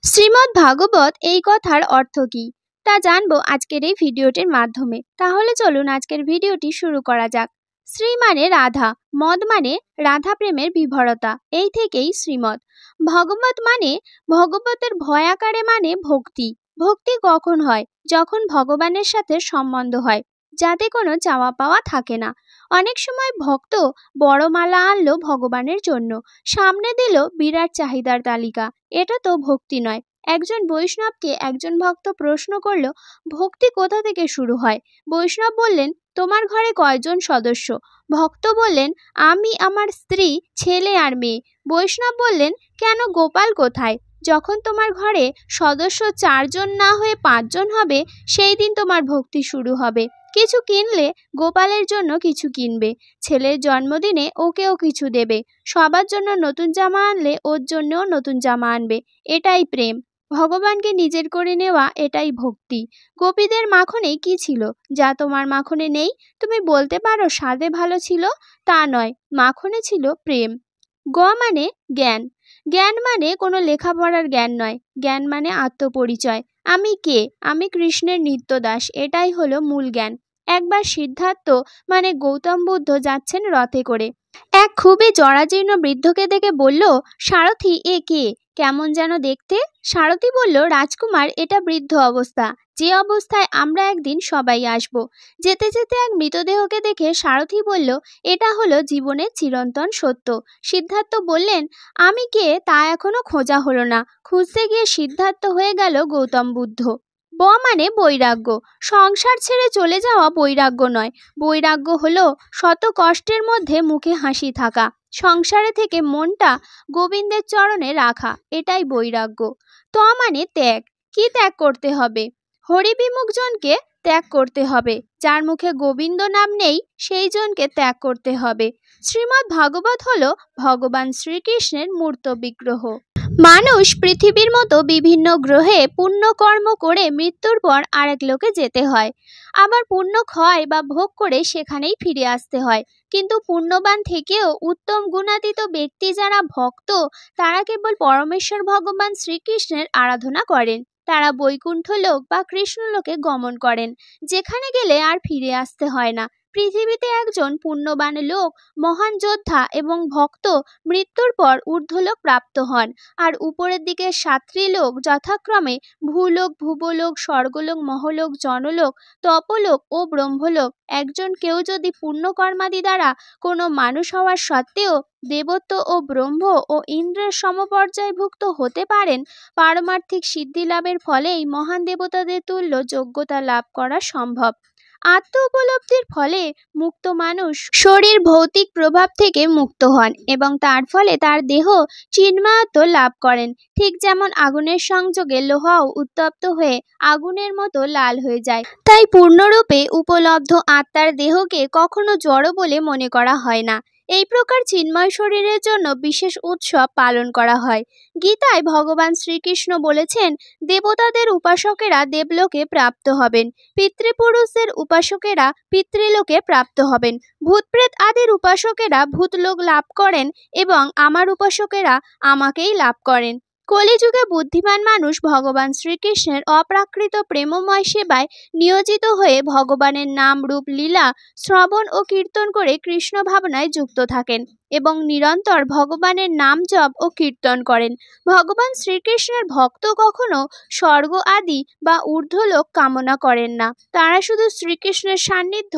শ্রীমদ্ ভাগবত এই কথার অর্থ কী তা জানবো আজকের এই ভিডিওটির মাধ্যমে। তাহলে চলুন আজকের ভিডিওটি শুরু করা যাক। শ্রী মানে রাধা, মদ মানে রাধা প্রেমের বিভরতা, এই থেকেই শ্রীমদ্। ভগবত মানে ভগবতের ভয়াকারে মানে ভক্তি। ভক্তি কখন হয়? যখন ভগবানের সাথে সম্বন্ধ হয়, যাতে কোনো চাওয়া পাওয়া থাকে না। অনেক সময় ভক্ত বড় মালা আনলো ভগবানের জন্য, সামনে দিল বিরাট চাহিদার তালিকা, এটা তো ভক্তি নয়। একজন বৈষ্ণবকে একজন ভক্ত প্রশ্ন করল, ভক্তি কোথা থেকে শুরু হয়? বৈষ্ণব বললেন, তোমার ঘরে কয়জন সদস্য? ভক্ত বললেন, আমি, আমার স্ত্রী, ছেলে আর মেয়ে। বৈষ্ণব বললেন, কেন, গোপাল কোথায়? যখন তোমার ঘরে সদস্য 4 জন না হয়ে 5 জন হবে, সেই দিন তোমার ভক্তি শুরু হবে। কিছু কিনলে গোপালের জন্য কিছু কিনবে, ছেলের জন্মদিনে ওকেও কিছু দেবে, সবার জন্য নতুন জামা আনলে ওর জন্যও নতুন জামা আনবে। এটাই প্রেম, ভগবানকে নিজের করে নেওয়া, এটাই ভক্তি। গোপীদের মাখনে কি ছিল যা তোমার মাখনে নেই? তুমি বলতে পারো স্বাদে ভালো ছিল, তা নয়, মাখনে ছিল প্রেম। গ মানে জ্ঞান। জ্ঞান মানে কোনো লেখাপড়ার জ্ঞান নয়, জ্ঞান মানে আত্মপরিচয়। আমি কে? আমি কৃষ্ণের নিত্যদাস, এটাই হলো মূল জ্ঞান। একবার সিদ্ধার্থ মানে গৌতম বুদ্ধ যাচ্ছেন রথে করে। এক খুবই জরাজীর্ণ বৃদ্ধকে দেখে বলল, সারথি, এ কে? কেমন যেন দেখতে। সারথি বলল, রাজকুমার, এটা বৃদ্ধ অবস্থা, যে অবস্থায় আমরা একদিন সবাই আসব। যেতে যেতে এক মৃতদেহকে দেখে সারথি বলল, এটা হলো জীবনের চিরন্তন সত্য। সিদ্ধার্থ বললেন, আমি কে তা এখনো খোঁজা হলো না। খুঁজতে গিয়ে সিদ্ধার্থ হয়ে গেল গৌতম বুদ্ধ। ব মানে বৈরাগ্য। সংসার ছেড়ে চলে যাওয়া বৈরাগ্য নয়, বৈরাগ্য হলো শত কষ্টের মধ্যে মুখে হাসি থাকা, সংসারে থেকে মনটা গোবিন্দের চরণে রাখা, এটাই বৈরাগ্য। ত মানে ত্যাগ। কি ত্যাগ করতে হবে? হরিবিমুখ জনকে ত্যাগ করতে হবে। যার মুখে গোবিন্দ নাম নেই, সেই জনকে ত্যাগ করতে হবে। শ্রীমদ্ ভাগবত হলো ভগবান শ্রীকৃষ্ণের মূর্ত বিগ্রহ। মানুষ পৃথিবীর মতো বিভিন্ন গ্রহে পুণ্যকর্ম করে মৃত্যুর পর আরেক লোকে যেতে হয়, আবার পুণ্য ক্ষয় বা ভোগ করে সেখানেই ফিরে আসতে হয়। কিন্তু পুণ্যবান থেকেও উত্তম গুণাতীত ব্যক্তি যারা ভক্ত, তারা কেবল পরমেশ্বর ভগবান শ্রীকৃষ্ণের আরাধনা করেন। তারা বৈকুণ্ঠ লোক বা কৃষ্ণলোকে গমন করেন, যেখানে গেলে আর ফিরে আসতে হয় না। পৃথিবীতে একজন পুণ্যবান লোক, মহান যোদ্ধা এবং ভক্ত মৃত্যুর পর ঊর্ধ্বলোক প্রাপ্ত হন, আর উপরের দিকে 7টি লোক যথাক্রমে ভূলোক, ভুবলোক, স্বর্গলোক, মহলোক, জনলোক, তপলোক ও ব্রহ্মলোক। একজন কেউ যদি পুণ্যকর্মাদি দ্বারা কোনো মানুষ হওয়ার সত্ত্বেও দেবত্ব ও ব্রহ্ম ও ইন্দ্রের সমপর্যায়ভুক্ত হতে পারেন, পারমার্থিক সিদ্ধি লাভের ফলেই মহান দেবতাদের তুল্য যোগ্যতা লাভ করা সম্ভব। আত্ম উপলব্ধির ফলে মুক্ত মানুষ শরীর ভৌতিক প্রভাব থেকে মুক্ত হন এবং তার ফলে তার দেহ চিন্ময়ত্ব লাভ করেন। ঠিক যেমন আগুনের সংযোগে লোহাও উত্তপ্ত হয়ে আগুনের মতো লাল হয়ে যায়। তাই পূর্ণরূপে উপলব্ধ আত্মার দেহকে কখনো জড় বলে মনে করা হয় না। এই প্রকার চিন্ময় শরীরের জন্য বিশেষ উৎসব পালন করা হয়। গীতায় ভগবান শ্রীকৃষ্ণ বলেছেন, দেবতাদের উপাসকেরা দেবলোকে প্রাপ্ত হবেন, পিতৃপুরুষদের উপাসকেরা পিতৃলোকে প্রাপ্ত হবেন, ভূতপ্রেত আদির উপাসকেরা ভূতলোক লাভ করেন এবং আমার উপাসকেরা আমাকেই লাভ করেন। কলিযুগে বুদ্ধিমান মানুষ ভগবান শ্রীকৃষ্ণের অপ্রাকৃত প্রেমময় সেবায় নিয়োজিত হয়ে ভগবানের নাম, রূপ, লীলা শ্রবণ ও কীর্তন করে কৃষ্ণ ভাবনায় যুক্ত থাকেন এবং নিরন্তর ভগবানের নাম জপ ও কীর্তন করেন। ভগবান শ্রীকৃষ্ণের ভক্ত কখনো স্বর্গ আদি বা ঊর্ধ্বলোক কামনা করেন না। তারা শুধু শ্রীকৃষ্ণের সান্নিধ্য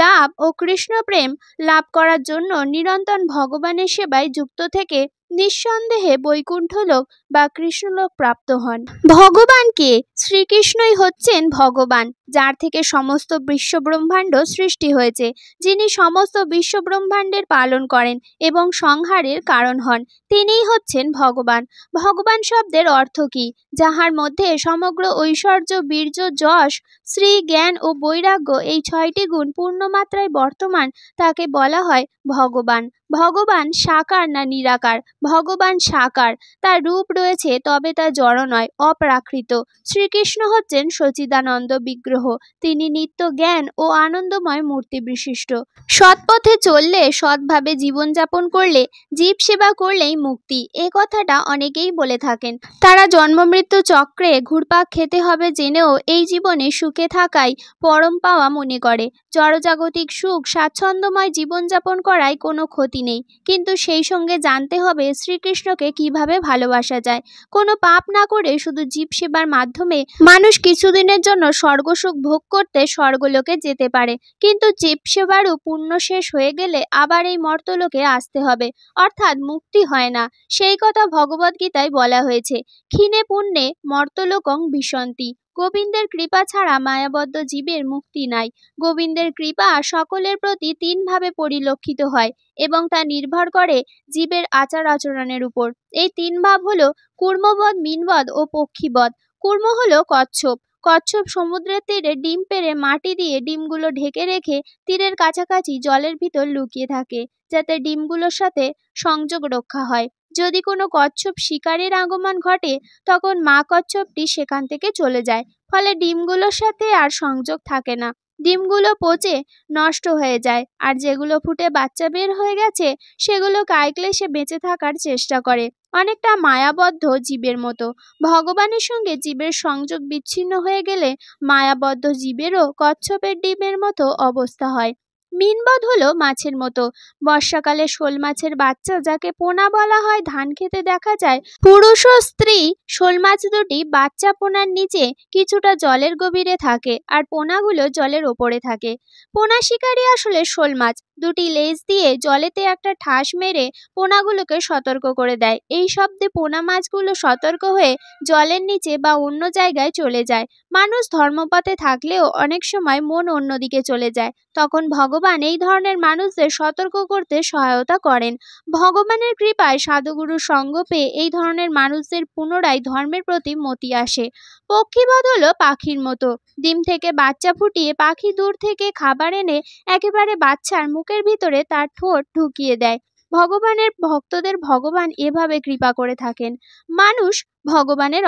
লাভ ও কৃষ্ণ প্রেম লাভ করার জন্য নিরন্তর ভগবানের সেবায় যুক্ত থেকে নিঃসন্দেহে বৈকুণ্ঠলোক বা কৃষ্ণলোক প্রাপ্ত হন। ভগবান কে? শ্রীকৃষ্ণই হচ্ছেন ভগবান, যার থেকে সমস্ত বিশ্বব্রহ্মাণ্ড সৃষ্টি হয়েছে, যিনি সমস্ত বিশ্বব্রহ্মাণ্ডের পালন করেন এবং সংহারের কারণ হন, তিনিই হচ্ছেন ভগবান। ভগবান শব্দের অর্থ কি? যাহার মধ্যে সমগ্র ঐশ্বর্য, বীর্য, যশ, শ্রী, জ্ঞান ও বৈরাগ্য, এই 6টি গুণ পূর্ণমাত্রায় বর্তমান, তাকে বলা হয় ভগবান। ভগবান সাকার না নিরাকার? ভগবান সাকার, তার রূপ রয়েছে, তবে তা জড় নয়, অপ্রাকৃত। শ্রীকৃষ্ণ হচ্ছেন সচিদানন্দ বিগ্রহ। বিগ্রহ। তিনি নিত্য জ্ঞান ও আনন্দময় মূর্তি বিশিষ্ট। সৎ পথে চললে, সৎভাবে জীবনযাপন করলে, জীব সেবা করলেই মুক্তি, এ কথাটা অনেকেই বলে থাকেন। তারা জন্ম মৃত্যু চক্রে ঘুরপাক খেতে হবে জেনেও এই জীবনে সুখে থাকাই পরম পাওয়া মনে করে। জড়জাগতিক সুখ স্বাচ্ছন্দ্যময় জীবনযাপন করায় কোনো ক্ষতি নেই, কিন্তু সেই সঙ্গে জানতে হবে শ্রীকৃষ্ণকে কিভাবে ভালোবাসা যায়। কোনো পাপ না করে শুধু জীব সেবার মাধ্যমে মানুষ কিছুদিনের জন্য স্বর্গসুখ ভোগ করতে স্বর্গলোকে যেতে পারে, কিন্তু জীব সেবারও পুণ্য শেষ হয়ে গেলে আবার এই মর্তলোকে আসতে হবে, অর্থাৎ মুক্তি হয় না। সেই কথা ভগবদ্গীতায় বলা হয়েছে, ক্ষীণে পুণ্যে মর্তলোকং বিশন্তি। গোবিন্দের কৃপা ছাড়া মায়াবদ্ধ জীবের মুক্তি নাই। গোবিন্দের কৃপা সকলের প্রতি তিনভাবে পরিলক্ষিত হয় এবং তা নির্ভর করে জীবের আচার আচরণের উপর। এই তিন ভাব হলো কূর্মবৎ, মীনবৎ ও পক্ষীবৎ। কূর্ম হলো কচ্ছপ। কচ্ছপ সমুদ্রের তীরে ডিম পেড়ে মাটি দিয়ে ডিমগুলো ঢেকে রেখে তীরের কাছাকাছি জলের ভিতর লুকিয়ে থাকে, যাতে ডিমগুলোর সাথে সংযোগ রক্ষা হয়। যদি কোনো কচ্ছপ শিকারীর আগমন ঘটে, তখন মা কচ্ছপটি সেখান থেকে চলে যায়, ফলে ডিমগুলোর সাথে আর সংযোগ থাকে না। ডিমগুলো পচে নষ্ট হয়ে যায়, আর যেগুলো ফুটে বাচ্চা বের হয়ে গেছে সেগুলো কায়ক্লেশে বেঁচে থাকার চেষ্টা করে, অনেকটা মায়াবদ্ধ জীবের মতো। ভগবানের সঙ্গে জীবের সংযোগ বিচ্ছিন্ন হয়ে গেলে মায়াবদ্ধ জীবেরও কচ্ছপের ডিমের মতো অবস্থা হয়। মীনবৎ হলো মাছের মতো। বর্ষাকালে শোল মাছের বাচ্চা, যাকে পোনা বলা হয়, ধান খেতে দেখা যায়। পুরুষ ও স্ত্রী শোল মাছ দুটি বাচ্চা পোনার নিচে কিছুটা জলের গভীরে থাকে, আর পোনাগুলো জলের ওপরে থাকে। পোনা শিকারী আসলে শোল মাছ দুটি লেজ দিয়ে জলেতে একটা ঠাস মেরে পোনাগুলোকে সতর্ক করে দেয়। এই শব্দে পোনা মাছগুলো সতর্ক হয়ে জলের নিচে বা অন্য জায়গায় চলে যায়। মানুষ ধর্মপথে থাকলেও অনেক সময় মন অন্যদিকে চলে যায়, তখন ভগবান এই ধরনের মানুষদের সতর্ক করতে সহায়তা করেন। ভগবানের কৃপায় সাধুগুরুর সঙ্গ পেয়ে এই ধরনের মানুষদের পুনরায় ধর্মের প্রতি মতি আসে। পক্ষীবৎ হলো পাখির মতো। ডিম থেকে বাচ্চা ফুটিয়ে পাখি দূর থেকে খাবার এনে একেবারে বাচ্চার মুখের ভিতরে তার ঠোঁট ঢুকিয়ে দেয়। ভগবানের ভক্তদের ভগবান এভাবে কৃপা করে থাকেন। মানুষ ভগবানের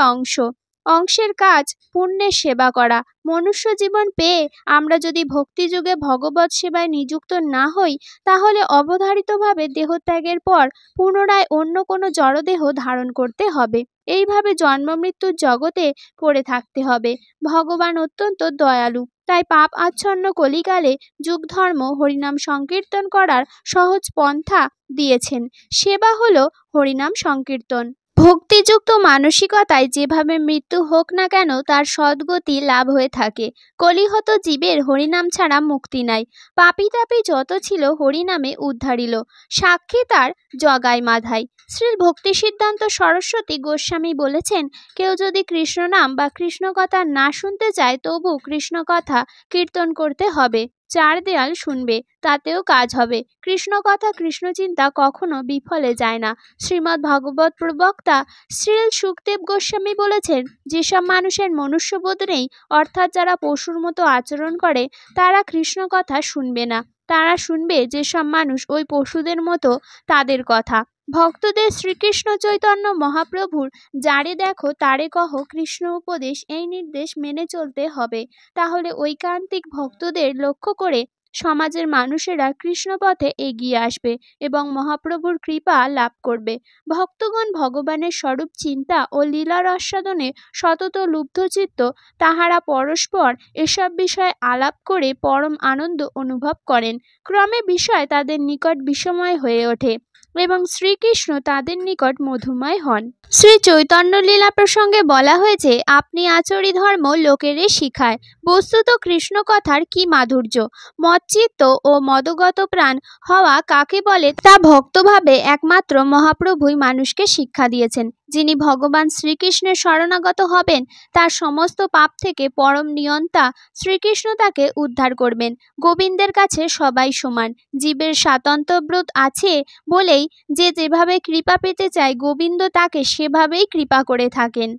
অংশের কাজ পুণ্যের সেবা করা। মনুষ্য জীবন পেয়ে আমরা যদি ভক্তিযুগে ভগবৎ সেবায় নিযুক্ত না হই, তাহলে অবধারিতভাবে দেহত্যাগের পর পুনরায় অন্য কোনো জড়দেহ ধারণ করতে হবে। এইভাবে জন্ম মৃত্যুর জগতে পড়ে থাকতে হবে। ভগবান অত্যন্ত দয়ালু, তাই পাপ আচ্ছন্ন কলিকালে যুগ ধর্ম হরিনাম সংকীর্তন করার সহজ পন্থা দিয়েছেন। সেবা হলো হরিনাম সংকীর্তন। ভক্তিযুক্ত মানসিকতায় যেভাবে মৃত্যু হোক না কেন তার সদ্গতি লাভ হয়ে থাকে। কলিহত জীবের হরিনাম ছাড়া মুক্তি নাই। পাপী তাপী যত ছিল হরিনামে উদ্ধারিল, সাক্ষী তার জগায় মাধায়। শ্রী ভক্তি সিদ্ধান্ত সরস্বতী গোস্বামী বলেছেন, কেউ যদি কৃষ্ণ নাম বা কৃষ্ণ কথা না শুনতে চায়, তবু কৃষ্ণ কথা কীর্তন করতে হবে। চার দেয়াল শুনবে, তাতেও কাজ হবে। কৃষ্ণ কথা কৃষ্ণ চিন্তা কখনো বিফলে যায় না। শ্রীমদ্ ভাগবত প্রবক্তা শ্রীল সুখদেব গোস্বামী বলেছেন, যেসব মানুষের মনুষ্যবোধ নেই, অর্থাৎ যারা পশুর মতো আচরণ করে, তারা কৃষ্ণ কথা শুনবে না। তারা শুনবে যেসব মানুষ ওই পশুদের মতো, তাদের কথা। ভক্তদের শ্রীকৃষ্ণ চৈতন্য মহাপ্রভুর যারে দেখো তারে কহ কৃষ্ণ উপদেশ, এই নির্দেশ মেনে চলতে হবে। তাহলে ঐকান্তিক ভক্তদের লক্ষ্য করে সমাজের মানুষেরা কৃষ্ণ পথে এগিয়ে আসবে এবং মহাপ্রভুর কৃপা লাভ করবে। ভক্তগণ ভগবানের স্বরূপ চিন্তা ও লীলার আস্বাদনে সতত লুব্ধচিত্ত, তাহারা পরস্পর এসব বিষয়ে আলাপ করে পরম আনন্দ অনুভব করেন। ক্রমে বিষয় তাদের নিকট বিষময় হয়ে ওঠে এবং শ্রীকৃষ্ণ তাদের নিকট মধুময় হন। শ্রী চৈতন্য লীলা প্রসঙ্গে বলা হয়েছে, আপনি আচরি ধর্ম লোকেরে শিখায়। বস্তুত কৃষ্ণ কথার কি মাধুর্য! মচ্চিত্ত ও মদগত প্রাণ হওয়া কাকে বলে তা ভক্তভাবে একমাত্র মহাপ্রভুই মানুষকে শিক্ষা দিয়েছেন। যিনি ভগবান শ্রীকৃষ্ণের শরণাগত হবেন, তার সমস্ত পাপ থেকে পরম নিয়ন্তা শ্রীকৃষ্ণ তাকে উদ্ধার করবেন। গোবিন্দের কাছে সবাই সমান। জীবের স্বাতন্ত্র্যবোধ আছে বলেই যে যেভাবে কৃপা পেতে চায়, গোবিন্দ তাকে সেভাবেই কৃপা করে থাকেন।